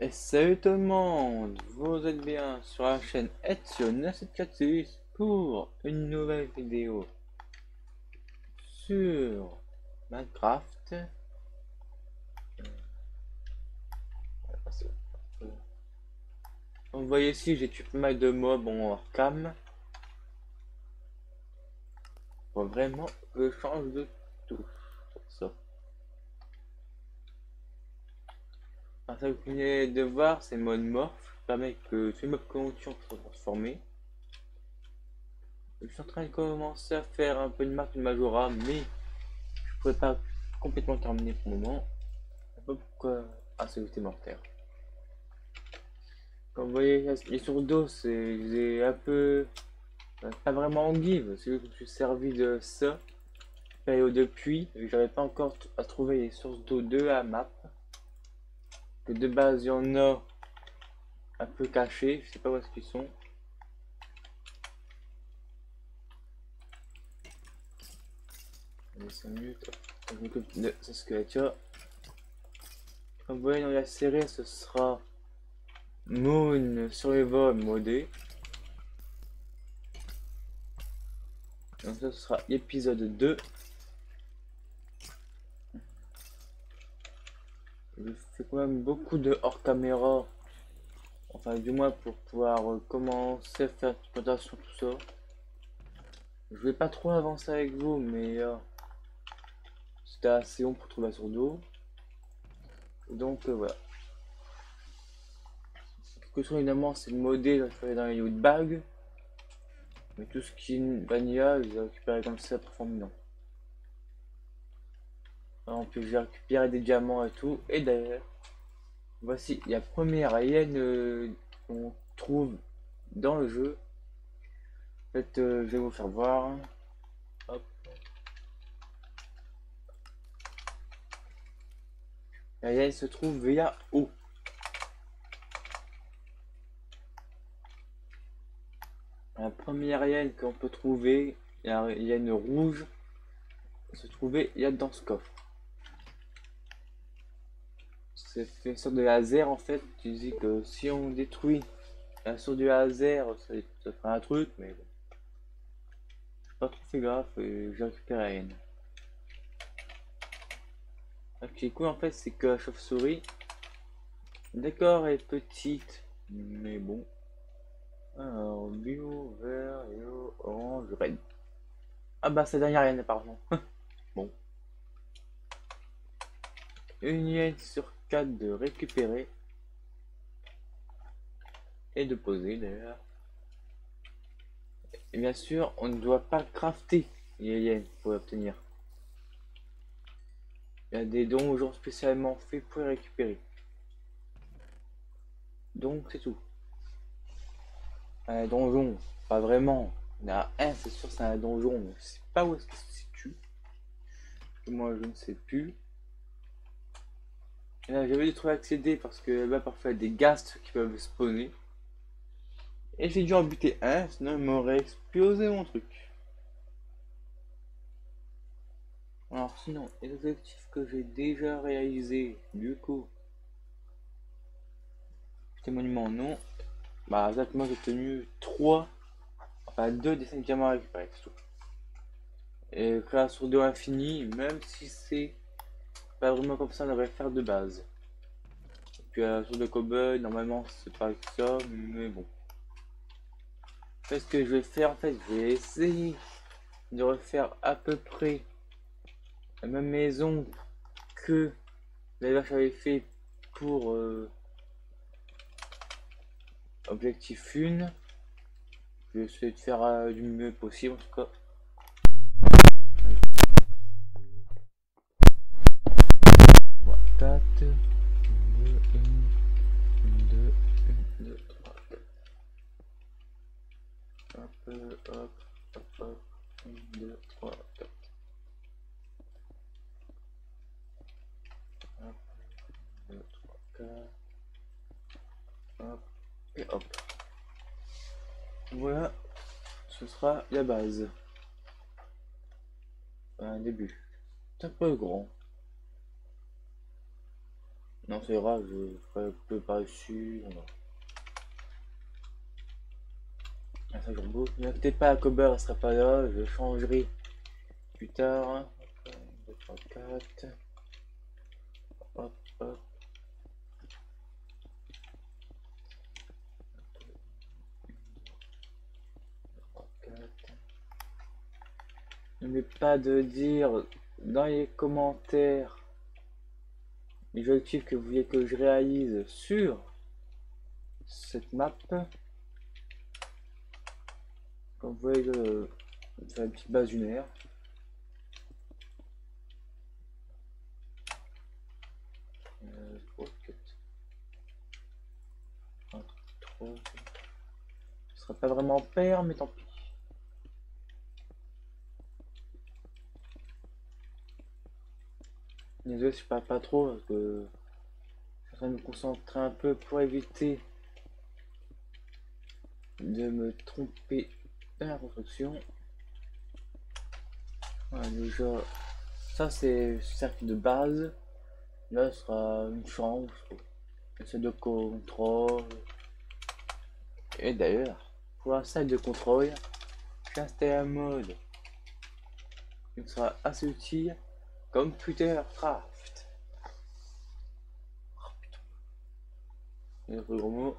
Et salut tout le monde, vous êtes bien sur la chaîne Ezio 946 pour une nouvelle vidéo sur Minecraft. Vous voyez ici, j'ai tué pas mal de mobs en hors cam. Faut vraiment que je change de touche pour ça. Alors, ça que vous venez de voir, c'est le mode morph, qui permet que tous les mobs que l'on tue soient transformés. Je suis en train de commencer à faire un peu de marque de Majora, mais je ne pourrais pas complètement terminer pour le moment. Je sais pas pourquoi. Ah, c'est j'étais mortel. Comme vous voyez, les sources d'eau, c'est un peu. Pas vraiment en give, c'est que je me suis servi de ça. Période de pluie, j'avais pas encore à trouver les sources d'eau de la map. Que de base, il y en a un peu cachés, je sais pas où est-ce qu'ils sont. Allez, 5 minutes, je m'occupe de ce squelette là. Comme vous voyez dans la série, ce sera Moon Survival modé. Donc ça, ce sera l'épisode 2. Je fais quand même beaucoup de hors caméra. Enfin, du moins pour pouvoir commencer à faire l'exploitation, tout ça. Je vais pas trop avancer avec vous, mais c'était assez long pour trouver la source d'eau. Donc voilà. Quelque chose évidemment, c'est le modé, je vais dans les loot bags. Mais tout ce qui est vanilla, je vais récupérer comme ça pour formidant. En plus, j'ai récupéré des diamants et tout. Et d'ailleurs, voici la première alien qu'on trouve dans le jeu. En fait, je vais vous faire voir. Hop. L'alien se trouve là haut. La première alien qu'on peut trouver, l'alien rouge, se trouvait là dans ce coffre. C'est une sorte de laser en fait. Tu dis que si on détruit la source du laser, ça fera un truc, mais bon. Pas trop fait gaffe et j'ai récupéré la haine. Ce qui est cool en fait, c'est que la chauve-souris, d'accord, elle est petite, mais bon. Alors, bio, vert, yellow, orange, red. Ah bah, c'est la dernière haine, apparemment. Bon. Une hyène sur 4 de récupérer et de poser d'ailleurs. Et bien sûr, on ne doit pas crafter les hyènes pour l'obtenir. Il y a des donjons spécialement faits pour les récupérer. Donc c'est tout. Un donjon, pas vraiment. Il y en a un, c'est sûr, c'est un donjon, mais je sais pas où est-ce qu'il se situe. Moi, je ne sais plus. Et là, j'avais dû trouver accéder parce que là-bas, parfois, il y a des ghasts qui peuvent spawner. Et j'ai dû en buter un, sinon il m'aurait explosé mon truc. Alors sinon, les objectifs que j'ai déjà réalisés, du coup, c'était monument non. Bah exactement, j'ai tenu 3, enfin 2 des 5 diamants à récupérer, c'est tout. Et création de infini, même si c'est pas vraiment comme ça, on devrait faire de base. Et puis sur de cobble, normalement c'est pas ça, mais bon. Ce que je vais faire en fait, je vais essayer de refaire à peu près la même maison que les vaches avaient fait pour objectif 1. Je vais essayer de faire du mieux possible en tout cas. 4, 2, 1, 2, 1, 2, 3, 4. Hop, hop, hop, hop. 1, 2, 3, 4. Hop, 2, 3, 4. Hop, et hop. Voilà, ce sera la base. Un début. C'est un peu grand. Non, c'est grave, je ferai un peu par-dessus. Voilà. Ah, ça, j'en beau. Ne t'inquiète pas, Cobber ne sera pas là, je changerai plus tard. 2, 3, 4. Hop, hop. N'oubliez pas de dire dans les commentaires les objectifs que vous voulez que je réalise sur cette map. Comme vous voyez, c'est une petite base lunaire. Ce sera pas vraiment pair, mais tant pis. Désolé si je parle pas trop parce que je suis en train de me concentrer un peu pour éviter de me tromper dans la construction. Voilà, déjà, ça c'est le cercle de base. Là, ce sera une chambre, une salle de contrôle. Et d'ailleurs, pour la salle de contrôle, j'ai installé un mode qui sera assez utile. Computer Craft. Oh putain. Il y a un gros mot.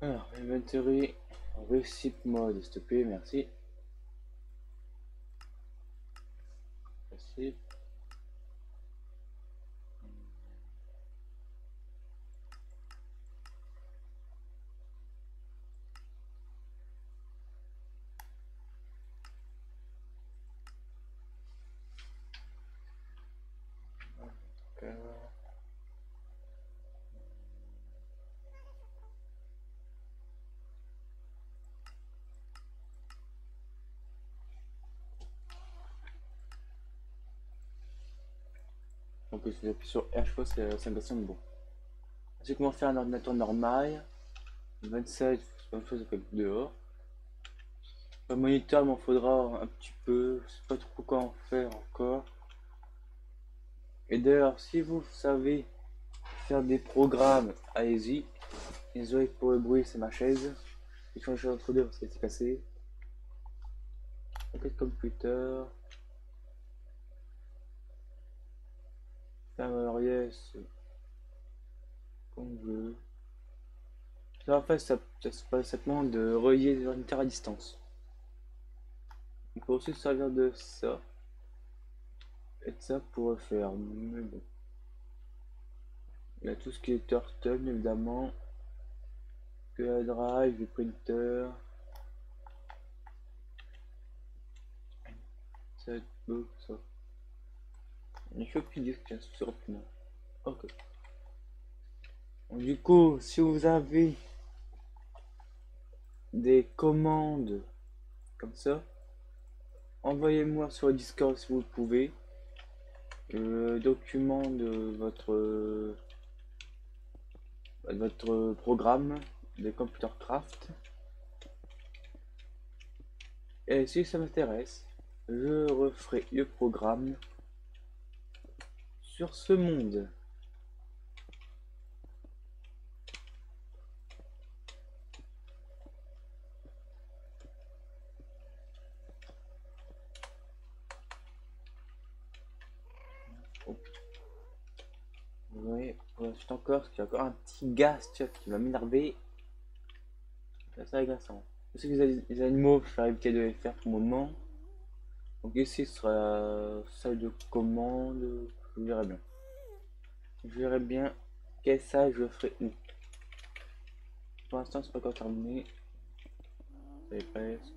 Alors, inventory, recipe mode, s'il te plaît, merci. Recipe. Donc, si j'appuie sur R, je pense que ça me sonne bon. C'est comment faire un ordinateur normal. 27, c'est pas une chose que dehors. Le moniteur, il m'en faudra un petit peu. Je sais pas trop quoi en faire encore. Et d'ailleurs, si vous savez faire des programmes, allez-y. Désolé pour le bruit, c'est ma chaise. Je vais changer entre deux parce qu'elle s'est cassée. Paquet de computer. Alors, yes. Comme je veux. Ça, en fait, ça se passe simplement de relier les ordinateurs à distance. On peut aussi se servir de ça. Et de ça pour faire. Mais bon. Il y a tout ce qui est Turtle, évidemment. Que la drive, le printer. Ça va être beau, ça. Il faut plus dire que c'est rapidement. Ok. Donc, du coup, si vous avez des commandes comme ça, envoyez-moi sur le Discord si vous le pouvez. Le document de votre programme de Computer Craft. Et si ça m'intéresse, je referai le programme sur ce monde. Oh. Oui, pour la suite encore, parce qu'il y a encore un petit gaz qui va m'énerver. C'est agaçant. Je sais que les animaux, je vais éviter de les faire pour le moment. Donc ici ce sera la salle de commande. Je verrai bien. Je verrai bien quel ça je ferai où. Pour l'instant c'est pas encore terminé. Ça est presque.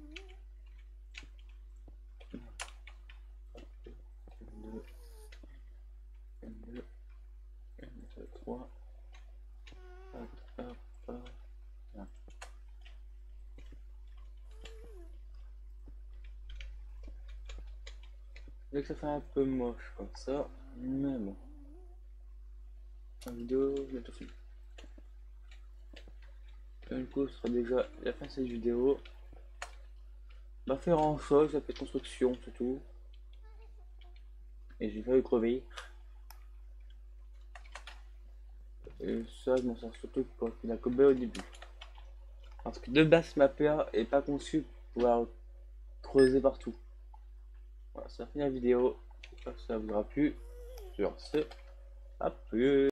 2, 2, 3. Hop, hop, hop. Là. Dès que ça fait un peu moche comme ça, mais bon. La vidéo bientôt finie. Du coup, ce sera déjà la fin de cette vidéo. Pas faire grand chose, ça fait construction, c'est tout. Et j'ai failli crever. Et ça, je m'en sers surtout pour la cobble au début. Parce que de base, ma paire est pas conçue pour pouvoir creuser partout. Voilà, ça finit la vidéo. J'espère que ça vous aura plu. Sur ce, à plus.